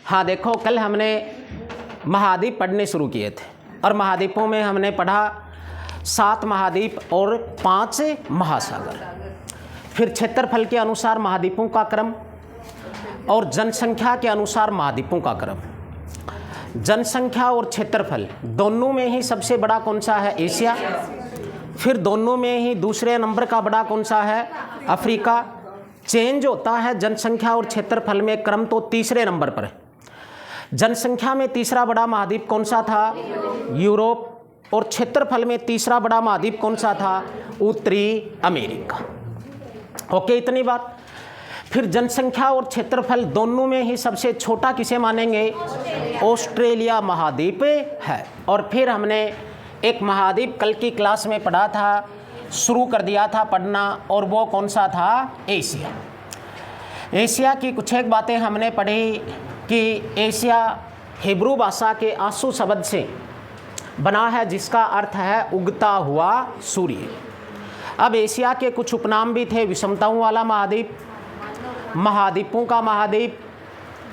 हाँ देखो, कल हमने महाद्वीप पढ़ने शुरू किए थे और महाद्वीपों में हमने पढ़ा 7 महाद्वीप और 5 महासागर। फिर क्षेत्रफल के अनुसार महाद्वीपों का क्रम और जनसंख्या के अनुसार महाद्वीपों का क्रम। जनसंख्या और क्षेत्रफल दोनों में ही सबसे बड़ा कौन सा है? एशिया। फिर दोनों में ही दूसरे नंबर का बड़ा कौन सा है? अफ्रीका। चेंज होता है जनसंख्या और क्षेत्रफल में क्रम, तो तीसरे नंबर पर है। जनसंख्या में तीसरा बड़ा महाद्वीप कौन सा था? यूरोप। और क्षेत्रफल में तीसरा बड़ा महाद्वीप कौन सा था? उत्तरी अमेरिका। ओके, इतनी बात। फिर जनसंख्या और क्षेत्रफल दोनों में ही सबसे छोटा किसे मानेंगे? ऑस्ट्रेलिया महाद्वीप है। और फिर हमने एक महाद्वीप कल की क्लास में पढ़ा था, शुरू कर दिया था पढ़ना, और वो कौन सा था? एशिया। एशिया की कुछ एक बातें हमने पढ़ी कि एशिया हिब्रू भाषा के आंसू शब्द से बना है, जिसका अर्थ है उगता हुआ सूर्य। अब एशिया के कुछ उपनाम भी थे: विषमताओं वाला महाद्वीप, महाद्वीपों का महाद्वीप,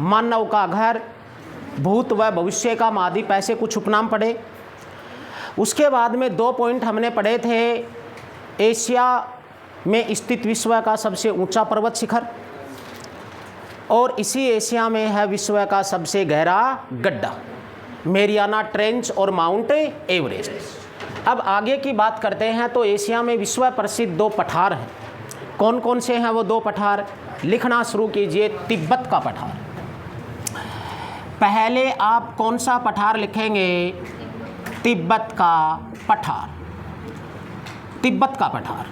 मानव का घर, भूत व भविष्य का महाद्वीप, ऐसे कुछ उपनाम पढ़े। उसके बाद में 2 पॉइंट हमने पढ़े थे: एशिया में स्थित विश्व का सबसे ऊंचा पर्वत शिखर, और इसी एशिया में है विश्व का सबसे गहरा गड्ढा, मेरियाना ट्रेंच और माउंट एवरेस्ट। अब आगे की बात करते हैं तो एशिया में विश्व प्रसिद्ध 2 पठार हैं। कौन कौन से हैं वो 2 पठार? लिखना शुरू कीजिए। तिब्बत का पठार। पहले आप कौन सा पठार लिखेंगे? तिब्बत का पठार। तिब्बत का पठार।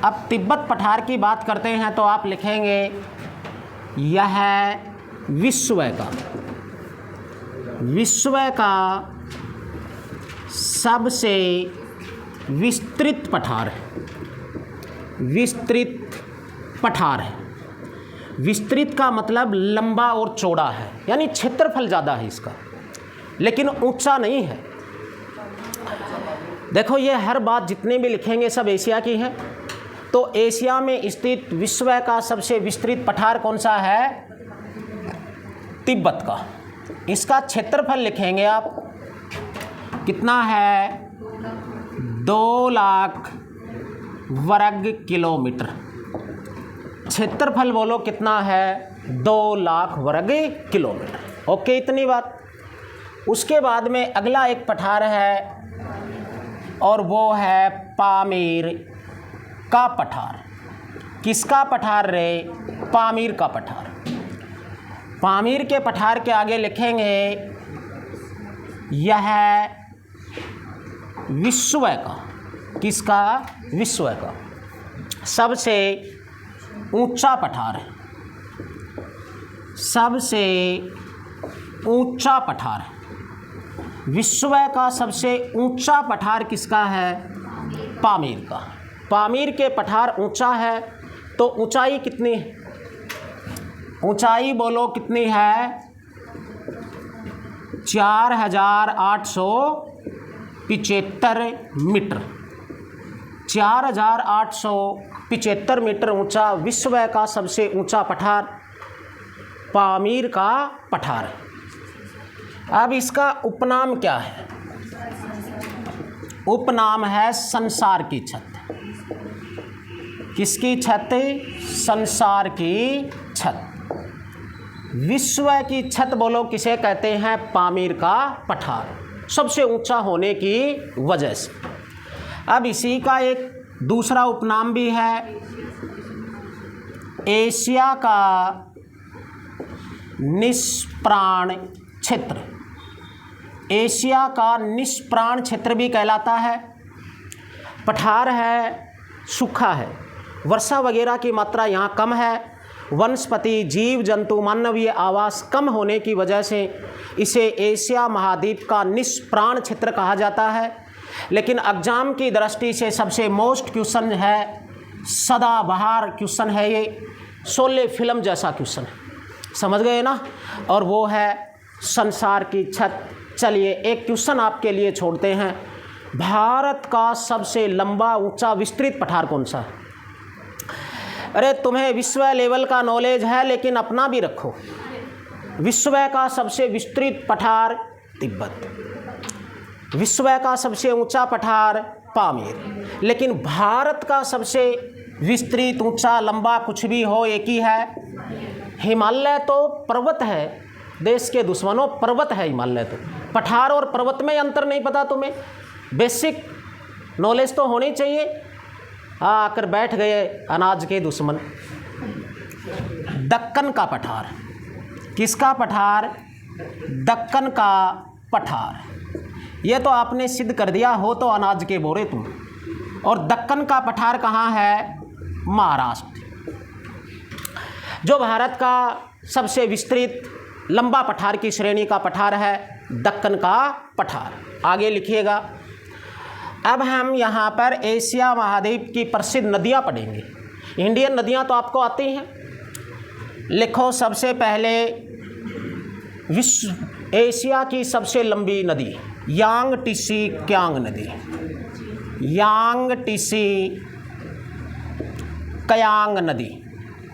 अब तिब्बत पठार की बात करते हैं तो आप लिखेंगे यह विश्व का सबसे विस्तृत पठार है। विस्तृत पठार है। विस्तृत का मतलब लंबा और चौड़ा है, यानी क्षेत्रफल ज़्यादा है इसका, लेकिन ऊंचा नहीं है। देखो, ये हर बात जितने भी लिखेंगे सब एशिया की है। तो एशिया में स्थित विश्व का सबसे विस्तृत पठार कौन सा है? तिब्बत का। इसका क्षेत्रफल लिखेंगे आप, कितना है? 2 लाख वर्ग किलोमीटर। क्षेत्रफल बोलो कितना है? 2 लाख वर्ग किलोमीटर। ओके, इतनी बात। उसके बाद में अगला एक पठार है और वो है पामीर का पठार। किसका पठार रे? पामीर का पठार। पामीर के पठार के आगे लिखेंगे यह विश्व का, किसका? विश्व का सबसे ऊंचा पठार है। सबसे ऊंचा पठार है। विश्व का सबसे ऊंचा पठार किसका है? पामीर का। पामीर के पठार ऊंचा है, तो ऊंचाई कितनी है? ऊंचाई बोलो कितनी है? 4875 मीटर। 4875 मीटर ऊंचा विश्व का सबसे ऊंचा पठार पामीर का पठार है। अब इसका उपनाम क्या है? उपनाम है संसार की छत। किसकी छत? संसार की छत। विश्व की छत बोलो किसे कहते हैं? पामीर का पठार, सबसे ऊंचा होने की वजह से। अब इसी का एक दूसरा उपनाम भी है, एशिया का निष्प्राण क्षेत्र। एशिया का निष्प्राण क्षेत्र भी कहलाता है। पठार है, सूखा है, वर्षा वगैरह की मात्रा यहाँ कम है। वनस्पति, जीव जंतु, मानवीय आवास कम होने की वजह से इसे एशिया महाद्वीप का निष्प्राण क्षेत्र कहा जाता है। लेकिन एग्जाम की दृष्टि से सबसे मोस्ट क्वेश्चन है, सदाबहार क्वेश्चन है ये, शोले फिल्म जैसा क्वेश्चन है, समझ गए ना? और वो है संसार की छत। चलिए एक क्वेश्चन आपके लिए छोड़ते हैं, भारत का सबसे लंबा ऊंचा विस्तृत पठार कौन सा है? अरे तुम्हें विश्व लेवल का नॉलेज है, लेकिन अपना भी रखो। विश्व का सबसे विस्तृत पठार तिब्बत, विश्व का सबसे ऊंचा पठार पामीर। लेकिन भारत का सबसे विस्तृत ऊंचा लंबा कुछ भी हो एक ही है, हिमालय तो पर्वत है, देश के दुश्मनों पर्वत है हिमालय। तो पठार और पर्वत में अंतर नहीं पता तुम्हें? बेसिक नॉलेज तो होनी चाहिए। आकर बैठ गए अनाज के दुश्मन। दक्कन का पठार, किसका पठार? दक्कन का पठार। ये तो आपने सिद्ध कर दिया हो तो अनाज के बोरे तुम। और दक्कन का पठार कहाँ है? महाराष्ट्र। जो भारत का सबसे विस्तृत लंबा पठार की श्रेणी का पठार है दक्कन का पठार। आगे लिखिएगा। अब हम यहाँ पर एशिया महाद्वीप की प्रसिद्ध नदियाँ पढ़ेंगे। इंडियन नदियाँ तो आपको आती हैं। लिखो सबसे पहले विश्व एशिया की सबसे लंबी नदी यांग टीसी क्यांग नदी। यांग टीसी क्यांग नदी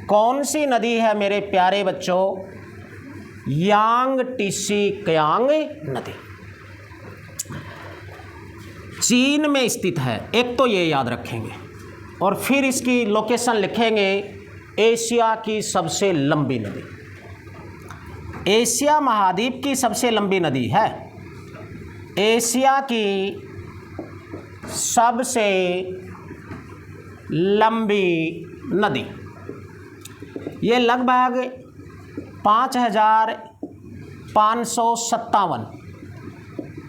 कौन सी नदी है मेरे प्यारे बच्चों? यांग टीसी क्यांग नदी चीन में स्थित है। एक तो ये याद रखेंगे और फिर इसकी लोकेशन लिखेंगे। एशिया की सबसे लंबी नदी, एशिया महाद्वीप की सबसे लंबी नदी है। एशिया की सबसे लंबी नदी ये लगभग 5,557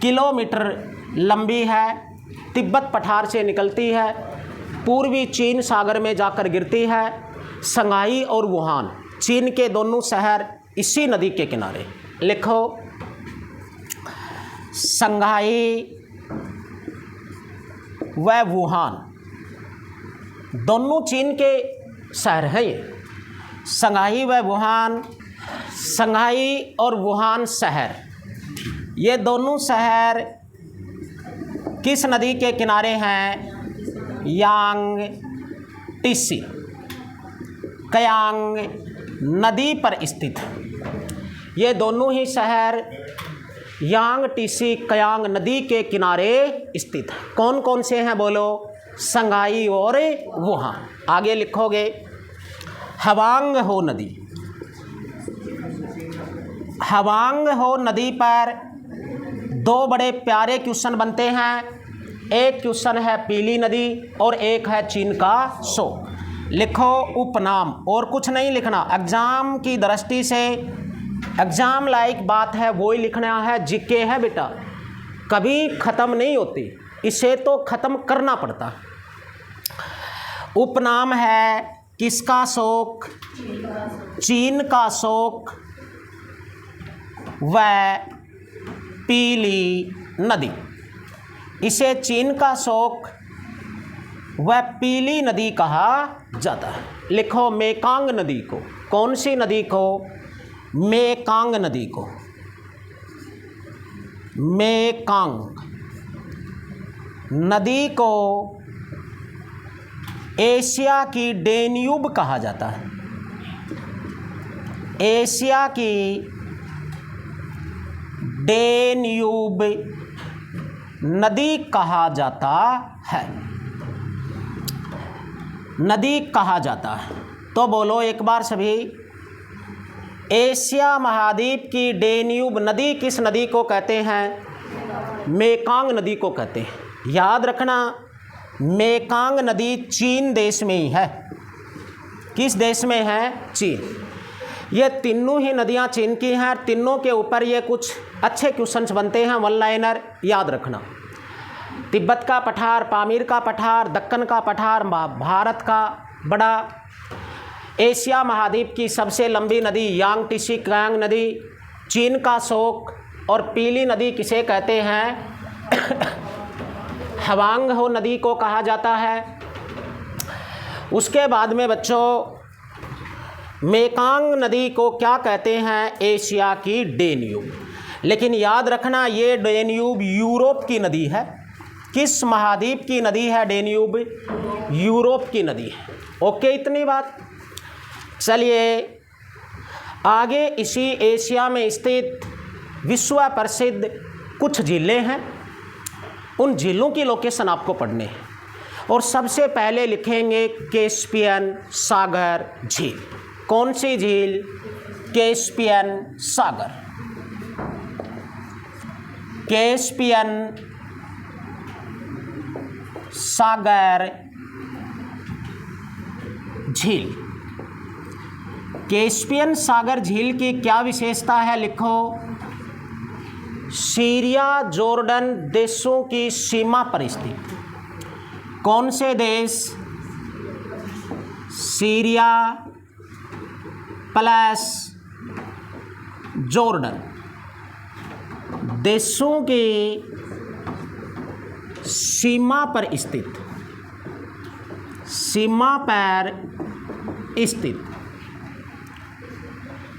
किलोमीटर लंबी है। तिब्बत पठार से निकलती है, पूर्वी चीन सागर में जाकर गिरती है। संघाई और वुहान चीन के दोनों शहर इसी नदी के किनारे। लिखो संघाई व वुहान दोनों चीन के शहर हैं। ये संघाई व वुहान, संघाई और वुहान शहर, ये दोनों शहर किस नदी के किनारे हैं? यांग टीसी क्यांग नदी पर स्थित है। ये दोनों ही शहर यांग टीसी क्यांग नदी के किनारे स्थित है। कौन कौन से हैं बोलो? संघाई और वुहान। आगे लिखोगे हवांग हो नदी। हवांग हो नदी पर दो बड़े प्यारे क्वेश्चन बनते हैं। एक क्वेश्चन है पीली नदी और एक है चीन का शोक। लिखो उपनाम, और कुछ नहीं लिखना। एग्जाम की दृष्टि से एग्जाम लायक बात है वो ही लिखना है। जीके है बेटा, कभी ख़त्म नहीं होती, इसे तो ख़त्म करना पड़ता। उपनाम है किसका शोक? चीन का शोक व पीली नदी। इसे चीन का शोक व पीली नदी कहा जाता है। लिखो मेकांग नदी को। कौन सी नदी को? मेकांग नदी को। मेकांग नदी को एशिया की डेन्यूब कहा जाता है। एशिया की डेन्यूब नदी कहा जाता है। नदी कहा जाता है तो बोलो एक बार सभी। एशिया महाद्वीप की डेन्यूब नदी किस नदी को कहते हैं? मेकांग नदी को कहते हैं। याद रखना मेकांग नदी चीन देश में ही है। किस देश में है? चीन। ये तीनों ही नदियां चीन की हैं। तीनों के ऊपर ये कुछ अच्छे क्वेश्चंस बनते हैं, वन लाइनर याद रखना। तिब्बत का पठार, पामीर का पठार, दक्कन का पठार, भारत का बड़ा एशिया महाद्वीप की सबसे लंबी नदी यांग टीसी क्यांग नदी, चीन का शोक और पीली नदी किसे कहते हैं? हवांग हो नदी को कहा जाता है। उसके बाद में बच्चों मेकांग नदी को क्या कहते हैं? एशिया की डेन्यूब। लेकिन याद रखना ये डेन्यूब यूरोप की नदी है। किस महाद्वीप की नदी है डेन्यूब? यूरोप की नदी है। ओके, इतनी बात। चलिए आगे इसी एशिया में स्थित विश्व प्रसिद्ध कुछ झीलें हैं, उन झीलों की लोकेशन आपको पढ़ने हैं। और सबसे पहले लिखेंगे कैस्पियन सागर झील। कौन सी झील? कैस्पियन सागर। कैस्पियन सागर झील। कैस्पियन सागर झील की क्या विशेषता है? लिखो, सीरिया जॉर्डन देशों की सीमा पर स्थित। कौन से देश? सीरिया प्लस जॉर्डन देशों की सीमा पर स्थित, सीमा पर स्थित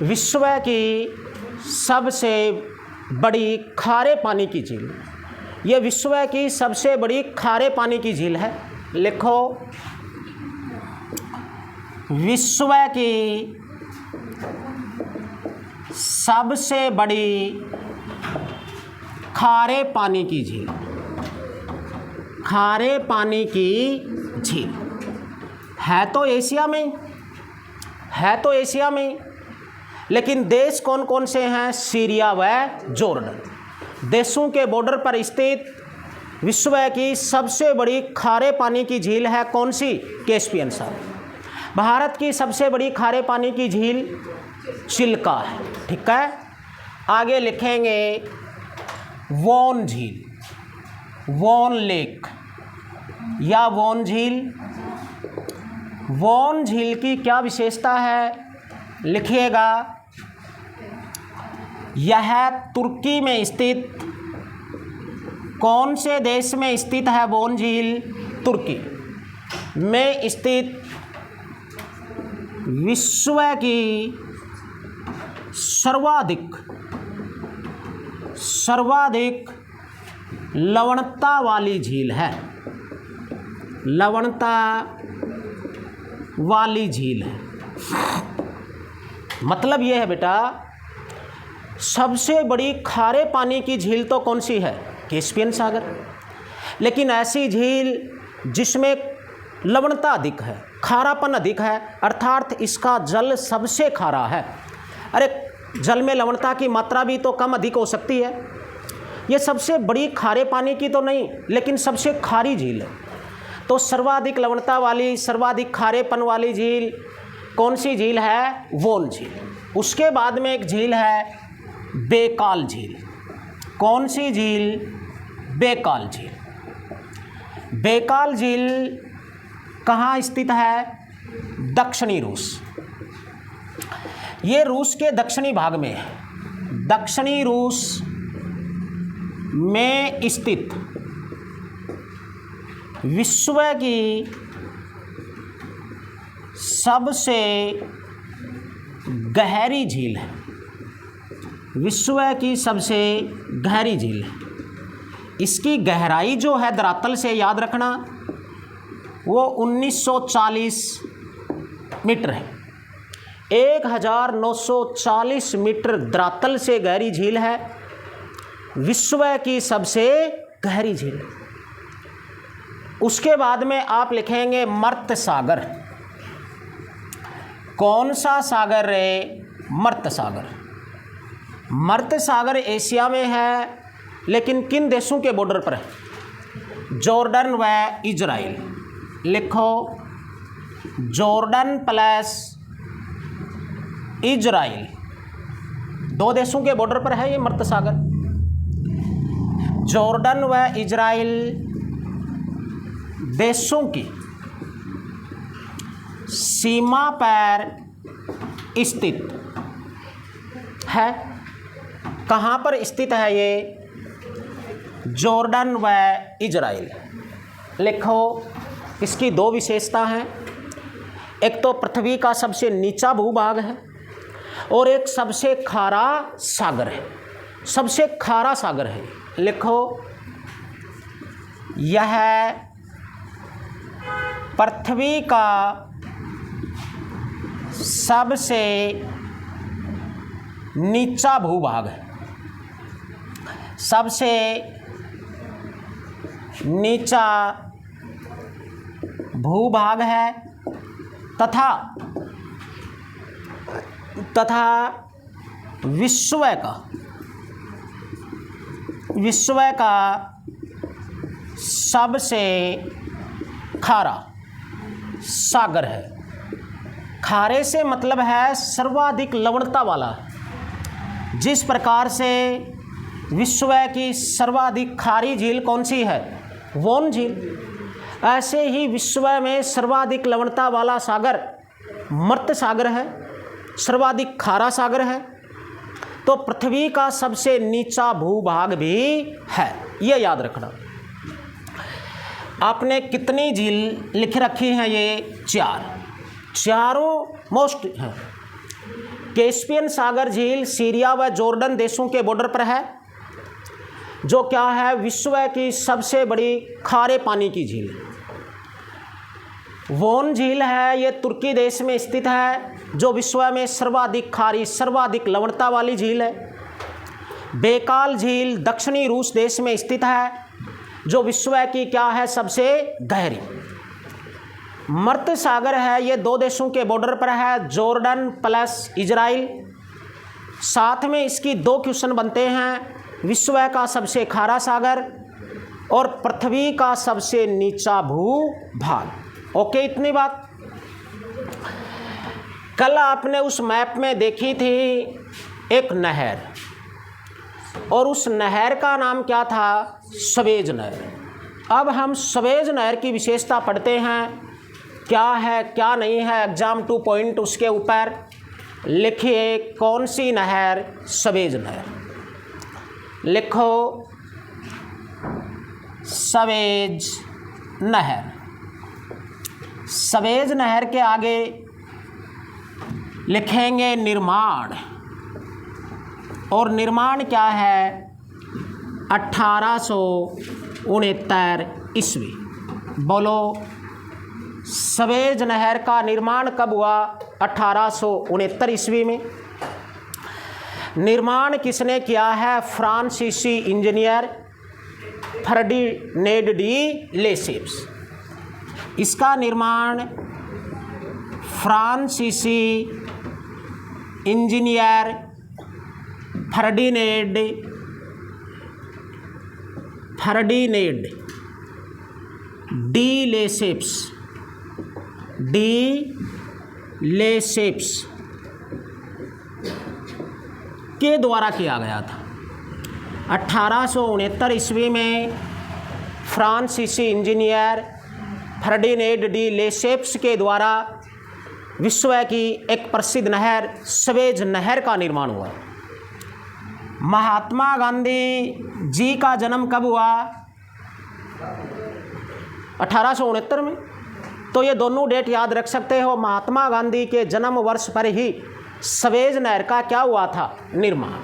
विश्व की सबसे बड़ी खारे पानी की झील। यह विश्व की सबसे बड़ी खारे पानी की झील है। लिखो, विश्व की सबसे बड़ी खारे पानी की झील। खारे पानी की झील है तो एशिया में, है तो एशिया में, लेकिन देश कौन कौन से हैं? सीरिया व जॉर्डन देशों के बॉर्डर पर स्थित विश्व की सबसे बड़ी खारे पानी की झील है। कौन सी? कैस्पियन सागर। भारत की सबसे बड़ी खारे पानी की झील चिल्का है। ठीक है, आगे लिखेंगे वोन झील, वोन लेक या वोन झील। वोन झील की क्या विशेषता है? लिखिएगा, यह तुर्की में स्थित, कौन से देश में स्थित है वोन झील? तुर्की में स्थित विश्व की सर्वाधिक लवणता वाली झील है। लवणता वाली झील है। मतलब यह है बेटा, सबसे बड़ी खारे पानी की झील तो कौन सी है? कैस्पियन सागर। लेकिन ऐसी झील जिसमें लवणता अधिक है, खारापन अधिक है, अर्थात इसका जल सबसे खारा है। अरे जल में लवणता की मात्रा भी तो कम अधिक हो सकती है। ये सबसे बड़ी खारे पानी की तो नहीं, लेकिन सबसे खारी झील है। तो सर्वाधिक लवणता वाली, सर्वाधिक खारेपन वाली झील कौन सी झील है? वोन झील। उसके बाद में एक झील है बैकाल झील। कौन सी झील? बैकाल झील। बैकाल झील कहाँ स्थित है? दक्षिणी रूस। ये रूस के दक्षिणी भाग में है। दक्षिणी रूस में स्थित विश्व की सबसे गहरी झील है। विश्व की सबसे गहरी झील है। इसकी गहराई जो है धरातल से, याद रखना, वो 1940 मीटर है। 1940 मीटर धरातल से गहरी झील है। विश्व की सबसे गहरी झील। उसके बाद में आप लिखेंगे मर्त सागर। कौन सा सागर है? मर्त सागर। मर्त सागर एशिया में है, लेकिन किन देशों के बॉर्डर पर है? जॉर्डन व इजराइल। लिखो, जॉर्डन प्लस इजराइल, दो देशों के बॉर्डर पर है ये मर्त सागर। जॉर्डन व इजराइल देशों की सीमा पर स्थित है। कहाँ पर स्थित है ये? जॉर्डन व इजराइल। लिखो, इसकी दो विशेषता हैं। एक तो पृथ्वी का सबसे नीचा भूभाग है और एक सबसे खारा सागर है। सबसे खारा सागर है। लिखो, यह पृथ्वी का सबसे नीचा भूभाग, सबसे नीचा भूभाग है तथा विश्व का सबसे खारा सागर है। खारे से मतलब है सर्वाधिक लवणता वाला। जिस प्रकार से विश्व की सर्वाधिक खारी झील कौन सी है? वोन झील। ऐसे ही विश्व में सर्वाधिक लवणता वाला सागर मर्त सागर है, सर्वाधिक खारा सागर है। तो पृथ्वी का सबसे नीचा भूभाग भी है, ये याद रखना। आपने कितनी झील लिख रखी हैं? ये चारों मोस्ट हैं। कैस्पियन सागर झील सीरिया व जॉर्डन देशों के बॉर्डर पर है, जो क्या है? विश्व की सबसे बड़ी खारे पानी की झील। वोन झील है, ये तुर्की देश में स्थित है, जो विश्व में सर्वाधिक खारी सर्वाधिक लवणता वाली झील है। बेकाल झील दक्षिणी रूस देश में स्थित है, जो विश्व की क्या है? सबसे गहरी। मर्त सागर है, ये 2 देशों के बॉर्डर पर है, जॉर्डन प्लस इजराइल। साथ में इसकी 2 क्वेश्चन बनते हैं, विश्व का सबसे खारा सागर और पृथ्वी का सबसे नीचा भूभाग। ओके, इतनी बात। कल आपने उस मैप में देखी थी एक नहर, और उस नहर का नाम क्या था? सवेज नहर। अब हम सवेज नहर की विशेषता पढ़ते हैं, क्या है क्या नहीं है। एग्जाम 2 पॉइंट उसके ऊपर लिखिए, कौन सी नहर? सवेज नहर। लिखो सवेज नहर। सवेज नहर के आगे लिखेंगे निर्माण, और निर्माण क्या है? 1869 ईस्वी। बोलो, सवेज नहर का निर्माण कब हुआ? 1869 ईस्वी में। निर्माण किसने किया है? फ्रांसीसी इंजीनियर फर्डिनेंड डी लेसेप्स। इसका निर्माण फ्रांसीसी इंजीनियर फर्डिनेंड डी लेसेप्स के द्वारा किया गया था। 1869 ईस्वी में फ्रांसीसी इंजीनियर फर्डिनेंड डी लेसेप्स के द्वारा विश्व की एक प्रसिद्ध नहर सवेज नहर का निर्माण हुआ। महात्मा गांधी जी का जन्म कब हुआ? 1869 में। तो ये दोनों डेट याद रख सकते हो। महात्मा गांधी के जन्म वर्ष पर ही सवेज नहर का क्या हुआ था? निर्माण।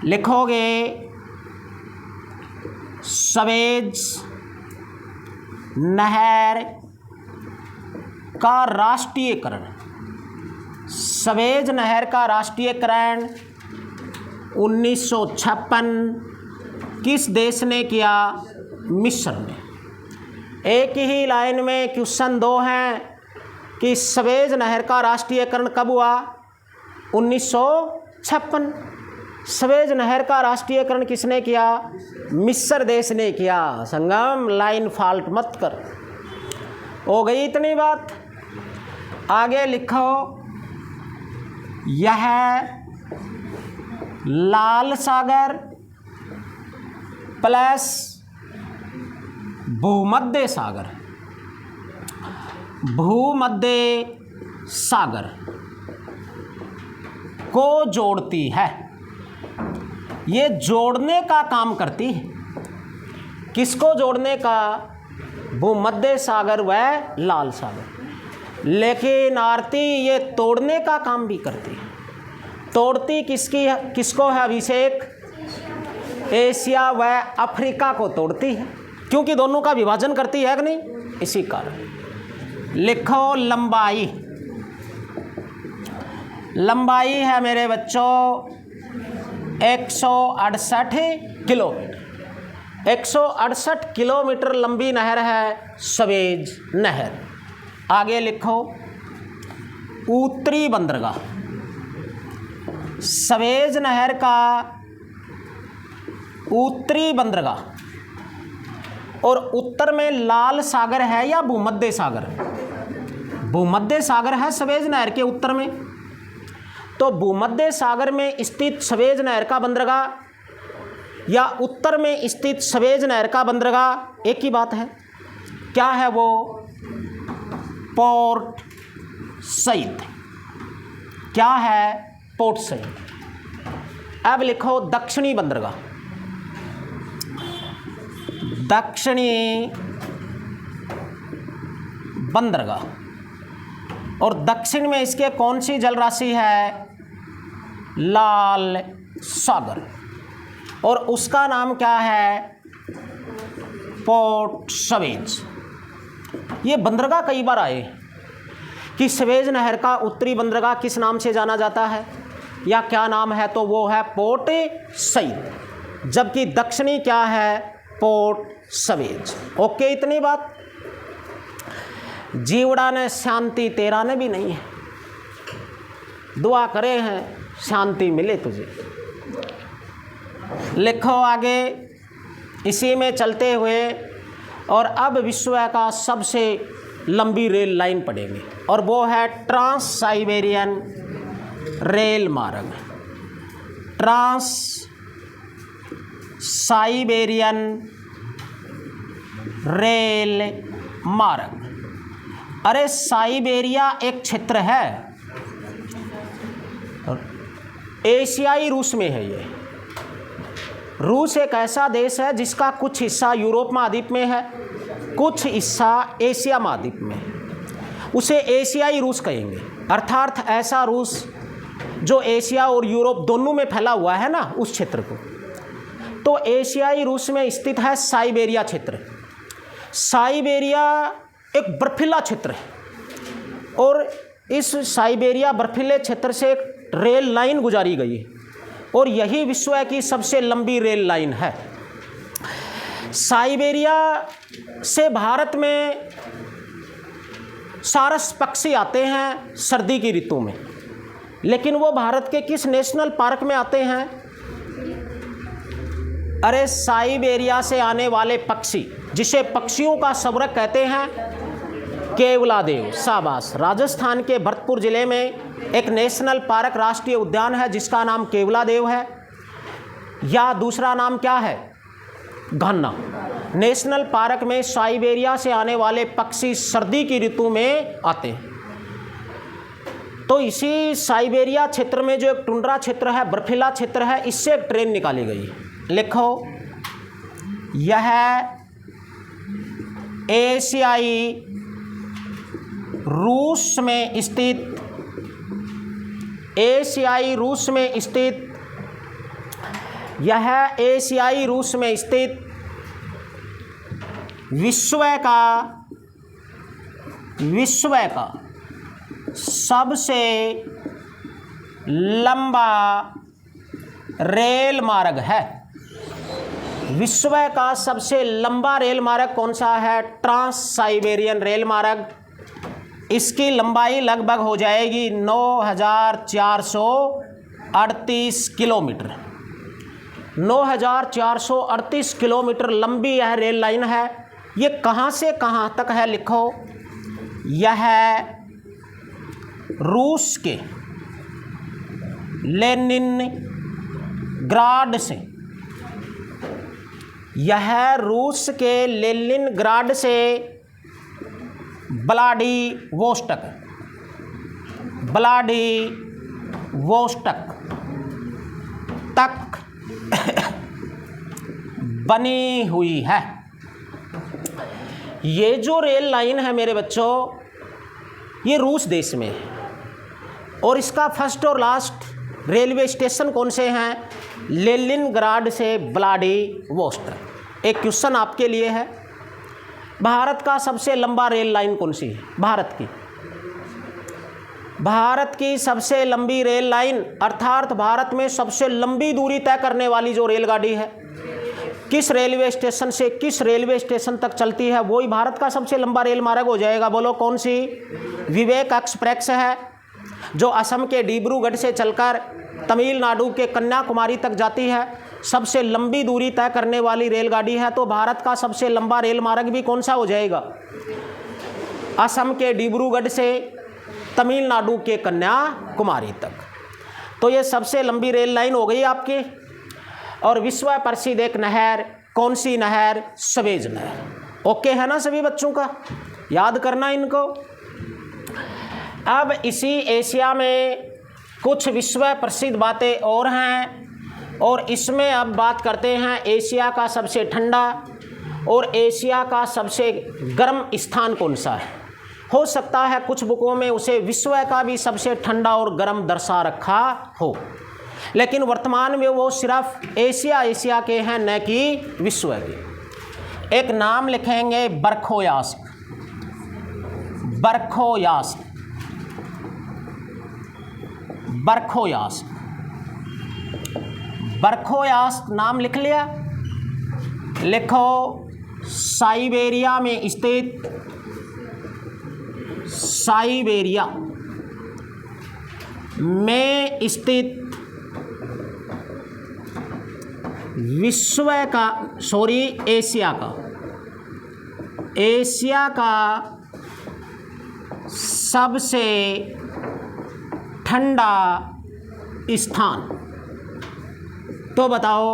लिखोगे सवेज नहर का राष्ट्रीयकरण। सवेज नहर का राष्ट्रीयकरण 1956 किस देश ने किया? मिस्र ने। एक ही लाइन में क्वेश्चन 2 हैं कि सवेज नहर का राष्ट्रीयकरण कब हुआ? 1956। सवेज नहर का राष्ट्रीयकरण किसने किया? मिस्र देश ने किया। संगम लाइन फॉल्ट मत कर। हो गई इतनी बात। आगे लिखो, यह लाल सागर प्लस भूमध्य सागर, भूमध्य सागर को जोड़ती है। ये जोड़ने का काम करती है। किसको जोड़ने का? भूमध्य सागर व लाल सागर। लेकिन आरती ये तोड़ने का काम भी करती है। तोड़ती किसको है? अभिषेक एशिया व अफ्रीका को तोड़ती है, क्योंकि दोनों का विभाजन करती है कि नहीं, इसी कारण। लिखो लंबाई। लंबाई है मेरे बच्चों 168 किलोमीटर। 168 किलोमीटर लंबी नहर है सवेज नहर। आगे लिखो उत्तरी बंदरगाह। सवेज नहर का उत्तरी बंदरगाह, और उत्तर में लाल सागर है या भूमध्य सागर? भूमध्य सागर है सवेज नहर के उत्तर में। तो भूमध्य सागर में स्थित सवेज नहर का बंदरगाह या उत्तर में स्थित सवेज नहर का बंदरगाह एक ही बात है। क्या है वो? Port Said. क्या है? Port Said. अब लिखो दक्षिणी बंदरगाह। दक्षिणी बंदरगाह, और दक्षिण में इसके कौन सी जल राशि है? लाल सागर, और उसका नाम क्या है? Port Suez. ये बंदरगाह कई बार आए कि सवेज नहर का उत्तरी बंदरगाह किस नाम से जाना जाता है या क्या नाम है, तो वो है पोर्ट सईद, जबकि दक्षिणी क्या है? Port Suez. ओके, इतनी बात। जीवड़ा ने शांति तेरा ने भी नहीं है, दुआ करे हैं शांति मिले तुझे। लिखो आगे इसी में चलते हुए, और अब विश्व का सबसे लंबी रेल लाइन पड़ेगी, और वो है ट्रांस साइबेरियन रेल मार्ग। ट्रांस साइबेरियन रेल मार्ग। अरे साइबेरिया एक क्षेत्र है, एशियाई रूस में है। ये रूस एक ऐसा देश है जिसका कुछ हिस्सा यूरोप महाद्वीप में है, कुछ हिस्सा एशिया महाद्वीप में है। उसे एशियाई रूस कहेंगे, अर्थात ऐसा रूस जो एशिया और यूरोप दोनों में फैला हुआ है ना, उस क्षेत्र को। तो एशियाई रूस में स्थित है साइबेरिया क्षेत्र। साइबेरिया एक बर्फीला क्षेत्र है, और इस साइबेरिया बर्फीले क्षेत्र से एक रेल लाइन गुजारी गई है, और यही विश्व की सबसे लंबी रेल लाइन है। साइबेरिया से भारत में सारस पक्षी आते हैं सर्दी की ऋतु में, लेकिन वो भारत के किस नेशनल पार्क में आते हैं? अरे साइबेरिया से आने वाले पक्षी, जिसे पक्षियों का स्वर्ग कहते हैं, केवलादेव। शाबाश। राजस्थान के भरतपुर जिले में एक नेशनल पार्क राष्ट्रीय उद्यान है जिसका नाम केवलादेव है, या दूसरा नाम क्या है? घन्ना। नेशनल पार्क में साइबेरिया से आने वाले पक्षी सर्दी की ऋतु में आते हैं। तो इसी साइबेरिया क्षेत्र में जो एक टुंड्रा क्षेत्र है, बर्फीला क्षेत्र है, इससे एक ट्रेन निकाली गई। लिखो, यह एशियाई रूस में स्थित, एशियाई रूस में स्थित, यह एशियाई रूस में स्थित विश्व का सबसे लंबा रेल मार्ग है। विश्व का सबसे लंबा रेल मार्ग कौन सा है? ट्रांस साइबेरियन रेल मार्ग। इसकी लंबाई लगभग हो जाएगी 9,438 किलोमीटर। 9,438 किलोमीटर लंबी यह रेल लाइन है। ये कहाँ से कहाँ तक है? लिखो, यह रूस के लेनिनग्राड से, यह रूस के लेनिनग्राड से व्लादिवोस्टोक तक बनी हुई है। ये जो रेल लाइन है मेरे बच्चों, ये रूस देश में है, और इसका फर्स्ट और लास्ट रेलवे स्टेशन कौन से हैं? लेनिनग्राड से व्लादिवोस्टोक। एक क्वेश्चन आपके लिए है, भारत का सबसे लंबा रेल लाइन कौन सी है? भारत की भारत की सबसे लंबी रेल लाइन अर्थात भारत में सबसे लंबी दूरी तय करने वाली जो रेलगाड़ी है किस रेलवे स्टेशन से किस रेलवे स्टेशन तक चलती है, वही भारत का सबसे लंबा रेल मार्ग हो जाएगा। बोलो कौन सी? विवेक एक्सप्रेस है, जो असम के डिब्रूगढ़ से चलकर तमिलनाडु के कन्याकुमारी तक जाती है, सबसे लंबी दूरी तय करने वाली रेलगाड़ी है। तो भारत का सबसे लंबा रेल मार्ग भी कौन सा हो जाएगा? असम के डिब्रूगढ़ से तमिलनाडु के कन्याकुमारी तक। तो ये सबसे लंबी रेल लाइन हो गई आपकी। और विश्व प्रसिद्ध एक नहर, कौन सी नहर? सवेज नहर। ओके है ना सभी बच्चों का? याद करना इनको। अब इसी एशिया में कुछ विश्व प्रसिद्ध बातें और हैं, और इसमें अब बात करते हैं एशिया का सबसे ठंडा और एशिया का सबसे गर्म स्थान कौन सा है। हो सकता है कुछ बुकों में उसे विश्व का भी सबसे ठंडा और गर्म दर्शा रखा हो, लेकिन वर्तमान में वो सिर्फ एशिया के हैं, न कि विश्व के। एक नाम लिखेंगे बरखोयास्क। बरखोयास्क, बरखोयास्क, बरखोयास्क नाम लिख लिया। लिखो साइबेरिया में स्थित, साइबेरिया में स्थित विश्व का एशिया का, एशिया का सबसे ठंडा स्थान। तो बताओ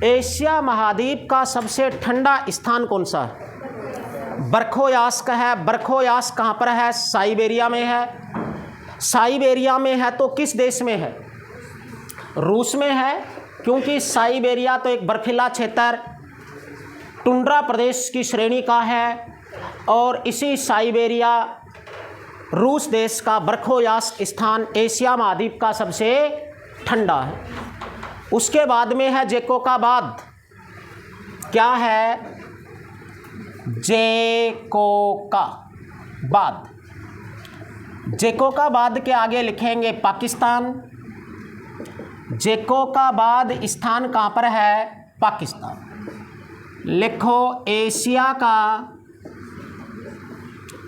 एशिया महाद्वीप का सबसे ठंडा स्थान कौन सा है? बरखोयास्क है। बरखोयास्क कहाँ पर है? साइबेरिया में है। साइबेरिया में है तो किस देश में है? रूस में है, क्योंकि साइबेरिया तो एक बर्फीला क्षेत्र टुंड्रा प्रदेश की श्रेणी का है, और इसी साइबेरिया रूस देश का बरखोयास्क स्थान एशिया महाद्वीप का सबसे ठंडा है। उसके बाद में है जैकोबाद। क्या है? जैकोबाद। जैकोबाद के आगे लिखेंगे पाकिस्तान। जैकोबाद स्थान कहाँ पर है? पाकिस्तान। लिखो एशिया का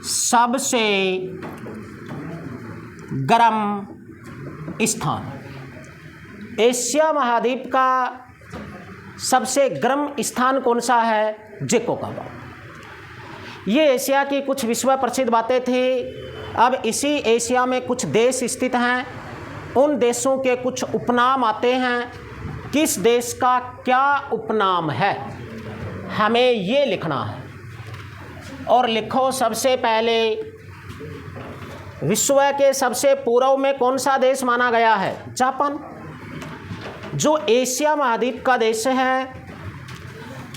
सबसे गर्म स्थान। एशिया महाद्वीप का सबसे गर्म स्थान कौन सा है? जैकोबाद। ये एशिया की कुछ विश्व प्रसिद्ध बातें थी। अब इसी एशिया में कुछ देश स्थित हैं, उन देशों के कुछ उपनाम आते हैं। किस देश का क्या उपनाम है, हमें ये लिखना है। और लिखो सबसे पहले विश्व के सबसे पूर्व में कौन सा देश माना गया है? जापान, जो एशिया महाद्वीप का देश है।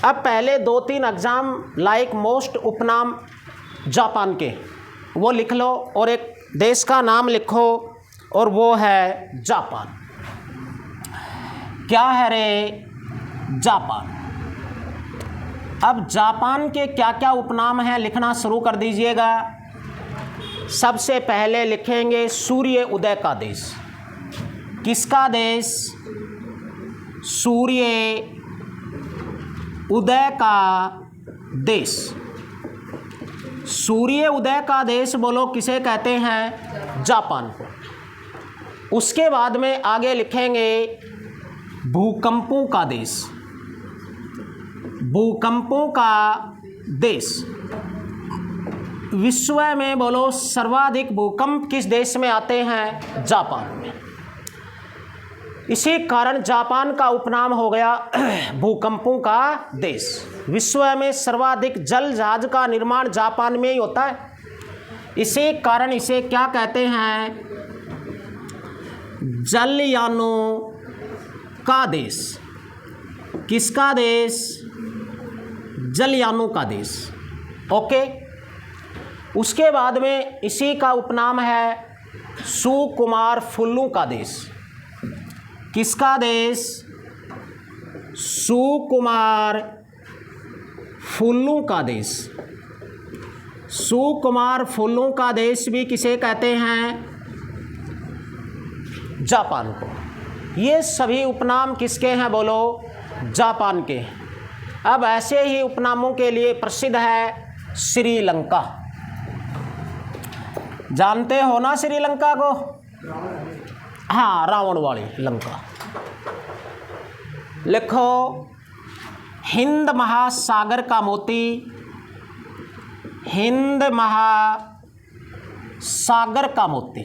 अब पहले 2-3 एग्जाम लाइक मोस्ट उपनाम जापान के वो लिख लो, और एक देश का नाम लिखो, और वो है जापान। क्या है रे? जापान। अब जापान के क्या क्या उपनाम हैं लिखना शुरू कर दीजिएगा। सबसे पहले लिखेंगे सूर्य उदय का देश। किसका देश? सूर्य उदय का देश। सूर्य उदय का देश बोलो किसे कहते हैं? जापान को। उसके बाद में आगे लिखेंगे भूकंपों का देश। भूकंपों का देश। विश्व में बोलो सर्वाधिक भूकंप किस देश में आते हैं? जापान में। इसी कारण जापान का उपनाम हो गया भूकंपों का देश। विश्व में सर्वाधिक जल जहाज का निर्माण जापान में ही होता है, इसी कारण इसे क्या कहते हैं? जलयानों का देश। किसका देश? जलयानों का देश। ओके। उसके बाद में इसी का उपनाम है सुकुमार फुल्लू का देश। किसका देश? सुकुमार फुल्लू का देश। सुकुमार फुल्लू का देश भी किसे कहते हैं? जापान को। ये सभी उपनाम किसके हैं बोलो? जापान के हैं। अब ऐसे ही उपनामों के लिए प्रसिद्ध है श्रीलंका। जानते हो ना श्रीलंका को? हाँ, रावण वाली लंका। लिखो, हिंद महासागर का मोती, हिंद महासागर का मोती।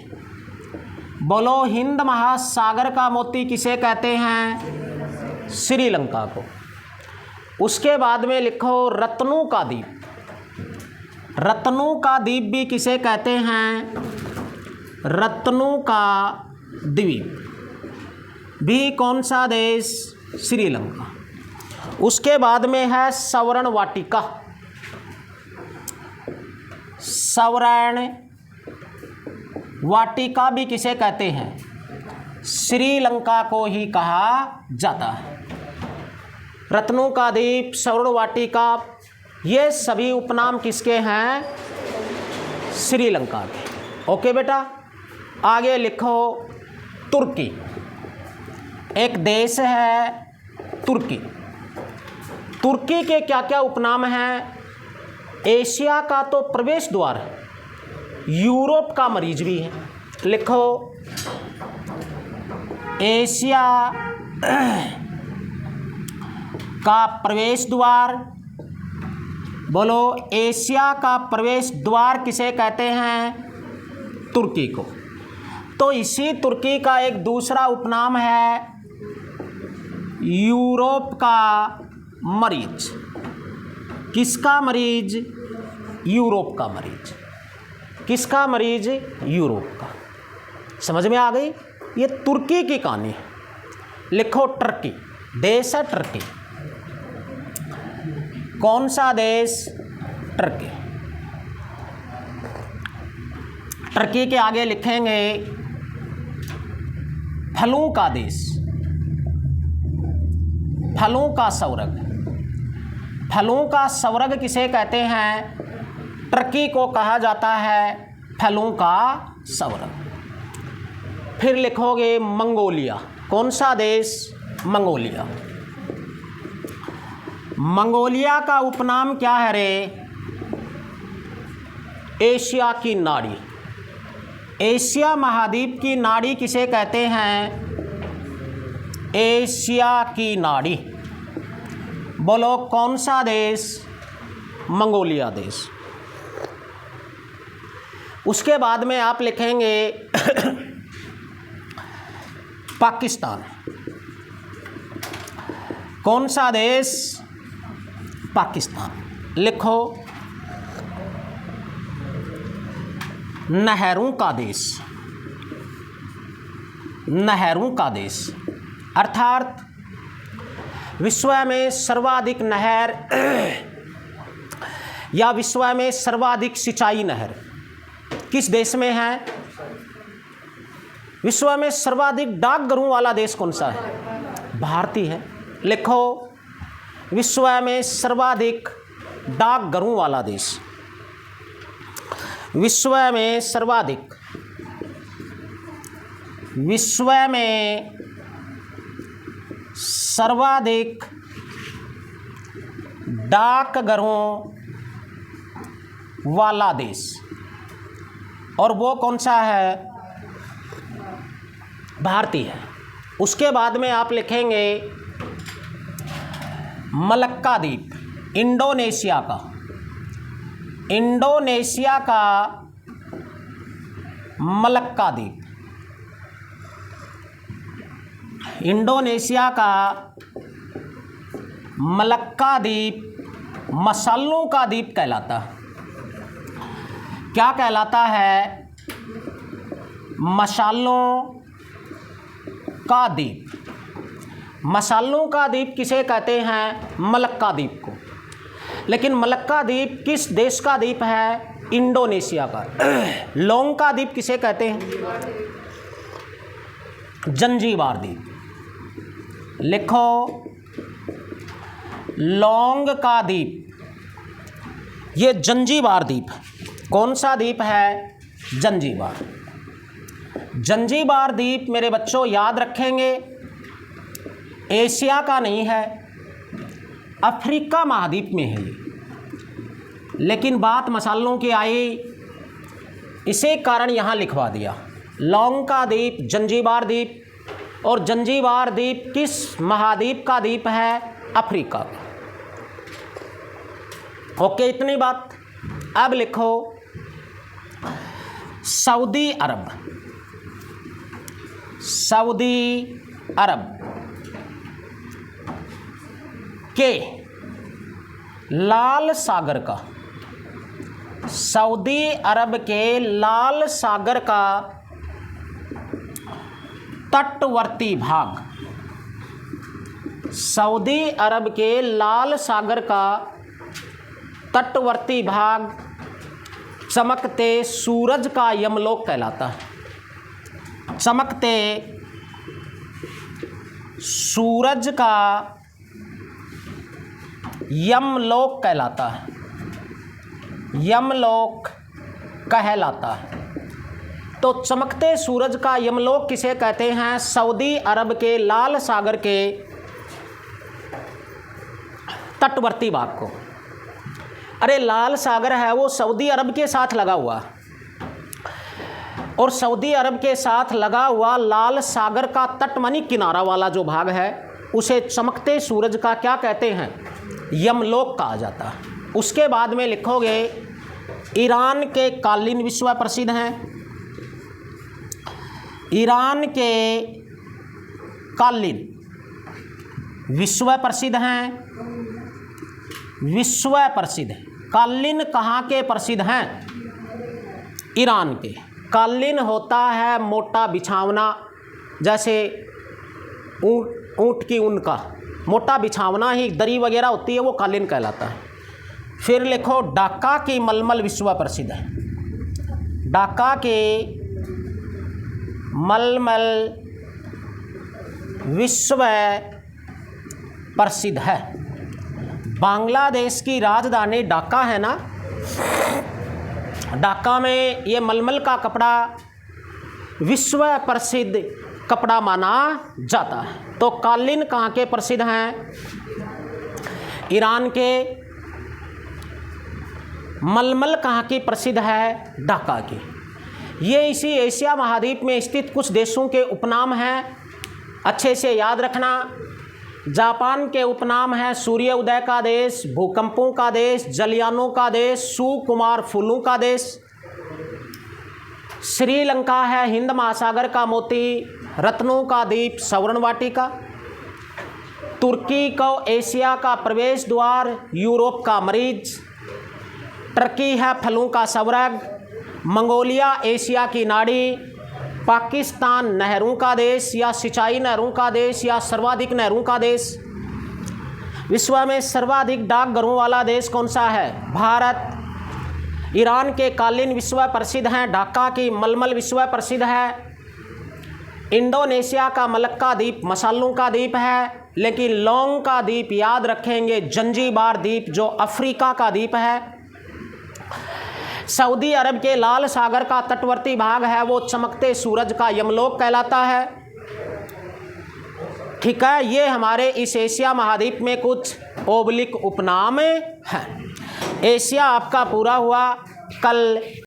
बोलो, हिंद महासागर का मोती किसे कहते हैं? श्रीलंका को। उसके बाद में लिखो रत्नों का द्वीप। रत्नों का द्वीप भी किसे कहते हैं? रत्नों का द्वीप भी कौन सा देश? श्रीलंका। उसके बाद में है सवर्ण वाटिका। सवर्ण वाटिका भी किसे कहते हैं? श्रीलंका को ही कहा जाता है। रत्नों का द्वीप, सवर्ण वाटिका, ये सभी उपनाम किसके हैं? श्रीलंका के। ओके बेटा, आगे लिखो तुर्की। एक देश है तुर्की। तुर्की के क्या क्या उपनाम हैं? एशिया का तो प्रवेश द्वार है, यूरोप का मरीज भी है। लिखो, एशिया का प्रवेश द्वार। बोलो, एशिया का प्रवेश द्वार किसे कहते हैं? तुर्की को। तो इसी तुर्की का एक दूसरा उपनाम है यूरोप का मरीज। किसका मरीज? यूरोप का मरीज। किसका मरीज? यूरोप का। समझ में आ गई? ये तुर्की की कहानी है। लिखो टर्की। देश है टर्की। कौन सा देश? टर्की। टर्की के आगे लिखेंगे फलों का देश, फलों का स्वर्ग। फलों का स्वर्ग किसे कहते हैं? टर्की को कहा जाता है फलों का स्वर्ग। फिर लिखोगे मंगोलिया। कौन सा देश? मंगोलिया। मंगोलिया का उपनाम क्या है रे? एशिया की नाड़ी। एशिया महाद्वीप की नाड़ी किसे कहते हैं? एशिया की नाड़ी। बोलो, कौन सा देश? मंगोलिया देश। उसके बाद में आप लिखेंगे पाकिस्तान। कौन सा देश? पाकिस्तान। लिखो नहरों का देश। नहरों का देश अर्थात विश्व में सर्वाधिक नहर या विश्व में सर्वाधिक सिंचाई नहर किस देश में है? विश्व में सर्वाधिक डाकघरों वाला देश कौन सा है? भारतीय है। लिखो विश्व में सर्वाधिक डाकघरों वाला देश। विश्व में सर्वाधिक, विश्व में सर्वाधिक डाकघरों वाला देश, और वो कौन सा है? भारतीय है। उसके बाद में आप लिखेंगे मलक्का द्वीप, इंडोनेशिया का। इंडोनेशिया का मलक्का द्वीप। इंडोनेशिया का मलक्का द्वीप मसालों का द्वीप कहलाता है। क्या कहलाता है? मसालों का द्वीप। मसालों का द्वीप किसे कहते हैं? मलक्का द्वीप को। लेकिन मलक्का द्वीप किस देश का द्वीप है? इंडोनेशिया का। लोंग का द्वीप किसे कहते हैं? जंजीबार द्वीप। लिखो लोंग का द्वीप, ये जंजीबार द्वीप। कौन सा द्वीप है? जंजीबार। जंजीबार द्वीप मेरे बच्चों याद रखेंगे एशिया का नहीं है, अफ्रीका महाद्वीप में है ये। लेकिन बात मसालों की आई, इसी कारण यहाँ लिखवा दिया लौंका द्वीप, जंजीबार द्वीप। और जंजीबार द्वीप किस महाद्वीप का द्वीप है? अफ्रीका का। ओके, इतनी बात। अब लिखो सऊदी अरब। सऊदी अरब के लाल सागर का, सऊदी अरब के लाल सागर का तटवर्ती भाग, सऊदी अरब के लाल सागर का तटवर्ती भाग चमकते सूरज का यमलोक कहलाता है। चमकते सूरज का यमलोक कहलाता है, यमलोक कहलाता है। तो चमकते सूरज का यमलोक किसे कहते हैं? सऊदी अरब के लाल सागर के तटवर्ती भाग को। अरे लाल सागर है वो सऊदी अरब के साथ लगा हुआ, और सऊदी अरब के साथ लगा हुआ लाल सागर का तट मानी किनारा वाला जो भाग है उसे चमकते सूरज का क्या कहते हैं? यमलोक कहा जाता है। उसके बाद में लिखोगे ईरान के कालीन विश्व प्रसिद्ध हैं। ईरान के कालीन विश्व प्रसिद्ध हैं। विश्व प्रसिद्ध कालीन कहाँ के प्रसिद्ध हैं? ईरान के। कालीन होता है मोटा बिछावना, जैसे ऊँट की ऊन का मोटा बिछावना ही दरी वगैरह होती है, वो कालीन कहलाता है। फिर लिखो ढाका की मलमल विश्व प्रसिद्ध है। ढाका के मलमल विश्व प्रसिद्ध है। बांग्लादेश की राजधानी ढाका है ना, ढाका में ये मलमल का कपड़ा विश्व प्रसिद्ध कपड़ा माना जाता है। तो कालीन कहाँ के प्रसिद्ध हैं? ईरान के। मलमल कहाँ की प्रसिद्ध है? ढाका की। ये इसी एशिया महाद्वीप में स्थित कुछ देशों के उपनाम हैं, अच्छे से याद रखना। जापान के उपनाम है सूर्य उदय का देश, भूकंपों का देश, जलयानों का देश, सुकुमार फूलों का देश। श्रीलंका है हिंद महासागर का मोती, रत्नों का द्वीप, स्वर्ण वाटिका। तुर्की को एशिया का प्रवेश द्वार, यूरोप का मरीज। टर्की है फलों का स्वर्ग। मंगोलिया एशिया की नाड़ी। पाकिस्तान नहरों का देश या सिंचाई नहरों का देश या सर्वाधिक नहरों का देश। विश्व में सर्वाधिक डाकघरों वाला देश कौन सा है? भारत। ईरान के कालीन विश्व प्रसिद्ध हैं। ढाका की मलमल विश्व प्रसिद्ध है। इंडोनेशिया का मलक्का द्वीप मसालों का द्वीप है, लेकिन लौंग का द्वीप याद रखेंगे जंजीबार द्वीप जो अफ्रीका का द्वीप है। सऊदी अरब के लाल सागर का तटवर्ती भाग है वो चमकते सूरज का यमलोक कहलाता है। ठीक है, ये हमारे इस एशिया महाद्वीप में कुछ ओबलिक उपनाम हैं। एशिया आपका पूरा हुआ। कल